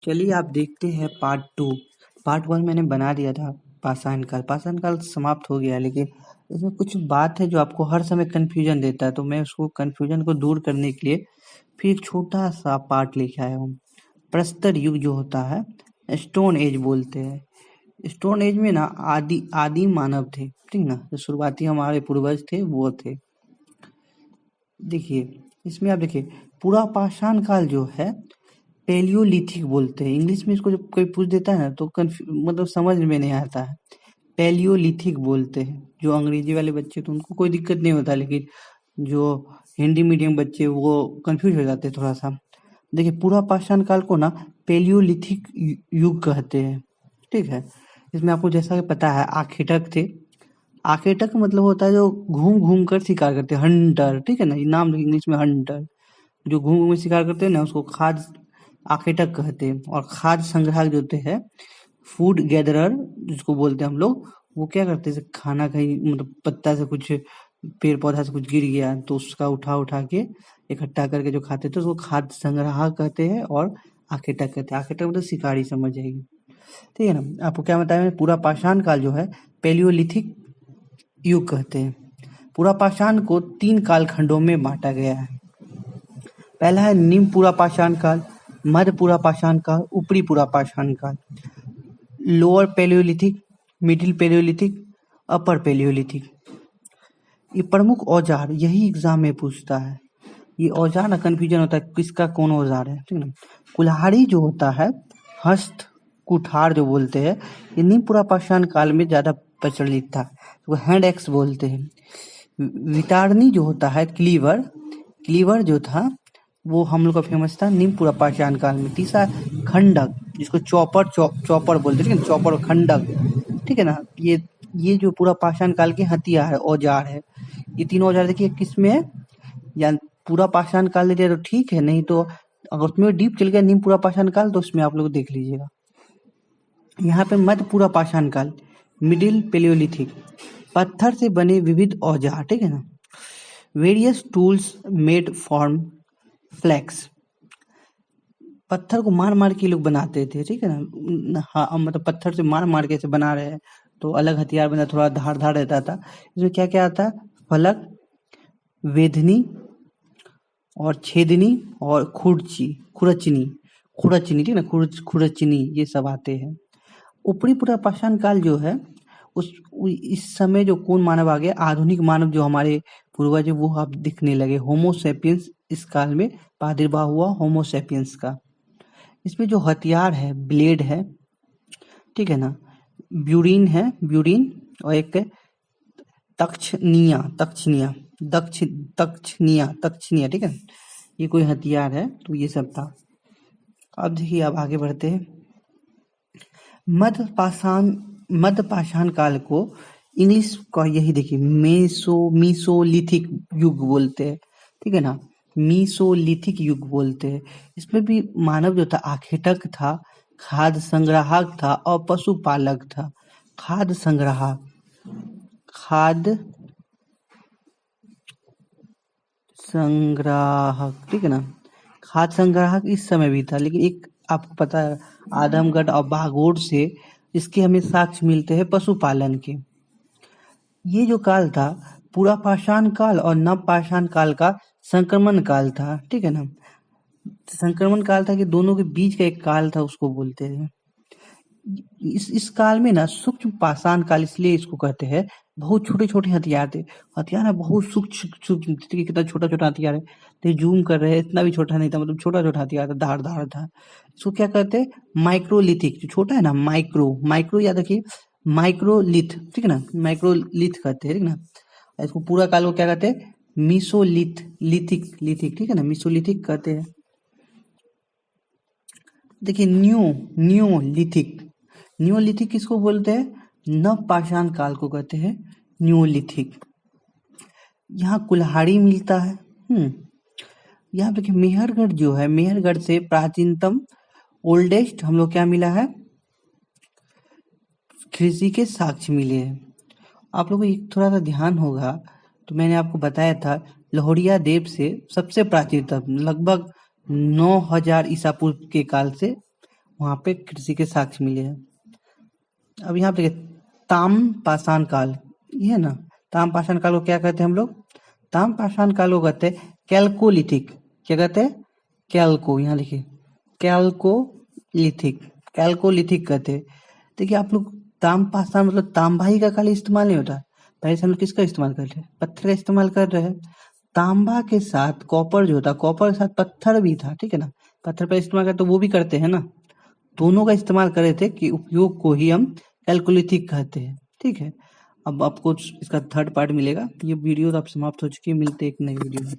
चलिए आप देखते हैं पार्ट टू। पार्ट वन मैंने बना दिया था। पाषाण काल समाप्त हो गया, लेकिन इसमें कुछ बात है जो आपको हर समय कंफ्यूजन देता है, तो मैं उसको कंफ्यूजन को दूर करने के लिए फिर एक छोटा सा पार्ट लेके आया हूँ। प्रस्तर युग जो होता है, स्टोन एज बोलते हैं। स्टोन एज में ना आदिम मानव थे, ठीक ना, जो शुरुआती हमारे पूर्वज थे वो थे। देखिए, इसमें आप देखिए, पूरा पाषाण काल जो है पैलियोलिथिक बोलते हैं। इंग्लिश में इसको जब कोई पूछ देता है ना तो मतलब समझ में नहीं आता है। पैलियोलिथिक बोलते हैं। जो अंग्रेजी वाले बच्चे तो उनको कोई दिक्कत नहीं होता, लेकिन जो हिंदी मीडियम बच्चे वो कंफ्यूज हो जाते हैं थोड़ा सा। देखिए, पूरा पाषाण काल को ना पैलियोलिथिक युग कहते हैं, ठीक है। इसमें आपको जैसा कि पता है, आखेटक थे। आखेटक का मतलब होता है जो घूम घूम कर शिकार करते हैं, हंटर, ठीक है ना, ये नाम इंग्लिश में हंटर। जो घूम घूम के शिकार करते हैं ना उसको खाद्य आखेटक कहते हैं। और खाद्य संग्राहक जो होते हैं, फूड गैदरर जिसको बोलते हैं हम लोग, वो क्या करते हैं, जैसे खाना कहीं मतलब पत्ता से कुछ, पेड़ पौधा से कुछ गिर गया तो उसका उठा उठा के इकट्ठा करके जो खाते थे उसको खाद्य संग्राहक कहते हैं और आखेटक कहते हैं। आखेटक मतलब शिकारी, समझ जाएगी, ठीक है ना। आपको क्या बताया, पूरा पाषाण काल जो है पैलियोलिथिक युग कहते हैं। पूरा पाषाण को 3 कालखंडों में बांटा गया है। पहला है निम्न पूरा पाषाण काल, मध्य पूरा पाषाण काल, ऊपरी पूरा पाषाण काल। लोअर पैलियोलिथिक, मिडिल पैलियोलिथिक, अपर पैलियोलिथिक। ये प्रमुख औजार, यही एग्जाम में पूछता है। ये औजार ना कंफ्यूजन होता है किसका कौन औजार है, ठीक है ना। कुल्हाड़ी जो होता है, हस्त कुठार जो बोलते हैं, ये निम्न पूरा पाषाण काल में ज्यादा प्रचलित था, तो हैंड एक्स बोलते हैं। वितारणी जो होता है, क्लीवर, क्लीवर जो था वो हम लोग का फेमस था निम्न पूरा पाषाण काल में। तीसरा खंडक, जिसको चौपर बोलते हैं, ठीक है, चौपर और खंडक, ठीक है ना। ये जो पूरा पाषाण काल के हथियार है, औजार है। ये तीनों औजार देखिए किस में है, या पूरा पाषाण काल ले लिया तो ठीक है, नहीं तो अगर उसमें डीप चल गया निम्न पूरा पाषाण काल तो उसमें आप लोग देख लीजिएगा। यहाँ पे मध्य पूरा पाषाण काल, मिडिल पेलियोलिथिक, पत्थर से बने विविध औजार, ठीक है ना। Various tools made from flakes, पत्थर को मार मार के लोग बनाते थे, ठीक है ना। हाँ, मतलब पत्थर से मार मार के ऐसे बना रहे हैं तो अलग हथियार बना, थोड़ा धार धार रहता था। इसमें क्या क्या आता है, फलक, वेधनी और छेदनी और खुरचनी, खुरचनी, ठीक है ना, खुरचनी, ये सब आते हैं। ऊपरी पूरा पाषाण काल जो है इस समय जो कौन मानव आ गया, आधुनिक मानव जो हमारे पूर्वज है वो अब दिखने लगे। होमोसेपियंस इस काल में प्रादुर्भाव हुआ होमोसेपियंस का। इसमें जो हथियार है, ब्लेड है, ठीक है ना, ब्यूरीन है, ब्यूरीन, और एक है तक्षनिया, ठीक है। ये कोई हथियार है, तो ये सब था। अब देखिए, अब आगे बढ़ते हैं। मध्य पाषाण काल को इंग्लिश का यही देखिए मीसोलिथिक युग बोलते हैं, ठीक है ना, मीसोलिथिक युग बोलते हैं। इसमें भी मानव जो था आखेटक था, खाद्य संग्राहक था और पशुपालक था। खाद्य संग्राहक, ठीक है ना। खाद्य संग्राहक इस समय भी था, लेकिन एक आपको पता है, आदमगढ़ और बागोड़ से इसके हमें साक्ष्य मिलते हैं पशुपालन के। ये जो काल था पूरा पाषाण काल और नव पाषाण काल का संक्रमण काल था, ठीक है ना। संक्रमण काल था कि दोनों के बीच का एक काल था, उसको बोलते हैं। इस काल में ना सूक्ष्म पाषाण काल इसलिए इसको कहते हैं, बहुत छोटे छोटे हथियार थे। हथियार है बहुत सूक्ष्म सूक्ष्म, कितना छोटा छोटा हथियार है, तो जूम कर रहे हैं, इतना भी छोटा नहीं था, मतलब छोटा छोटा हथियार था, धार धार था। इसको क्या कहते हैं, माइक्रोलिथिक। जो छोटा है ना, माइक्रो याद रखिए, माइक्रोलिथ, ठीक है ना, माइक्रोलिथ कहते हैं, ठीक है ना। इसको पूरा काल को क्या कहते हैं, लिथिक, ठीक है ना, मीसोलिथिक कहते हैं। देखिए, न्यूलिथिक किसको बोलते हैं, नव पाषाण काल को कहते हैं न्यूलिथिक। यहाँ कुल्हाड़ी मिलता है। यहाँ देखिए, मेहरगढ़ जो है, मेहरगढ़ से प्राचीनतम ओल्डेस्ट हम लोग क्या मिला है, कृषि के साक्ष्य मिले हैं। आप लोगों को एक थोड़ा सा ध्यान होगा, तो मैंने आपको बताया था लोहड़िया देव से सबसे प्राचीनतम लगभग 9000 ईसा पूर्व के काल से वहां पे कृषि के साक्ष्य मिले हैं। अब यहाँ पे देखिए ताम पाषाण काल, ये है ना, ताम पाषाण काल को क्या कहते हैं हम लोग? ताम पाषाण काल को कहते हैं कैल्कोलिथिक। क्या कहते हैं? कैल्को, यहाँ लिखिए कैल्कोलिथिक, कैल्कोलिथिक कहते हैं। देखिए आप लोग ताम पाषाण मतलब तांबा ही का खाली इस्तेमाल नहीं होता, पहले से हम लोग किसका इस्तेमाल कर रहे हैं? पत्थर का इस्तेमाल कर रहे हैं। तांबा के साथ कॉपर जो होता, कॉपर के साथ पत्थर भी था, ठीक है ना, पत्थर पर इस्तेमाल करते तो वो भी करते हैं ना, दोनों का इस्तेमाल कर रहे थे कि उपयोग को ही हम कैलकुलिथिक कहते हैं। ठीक है, अब आपको इसका थर्ड पार्ट मिलेगा। ये वीडियो तो अब समाप्त हो चुकी है, मिलते हैं एक नई वीडियो में।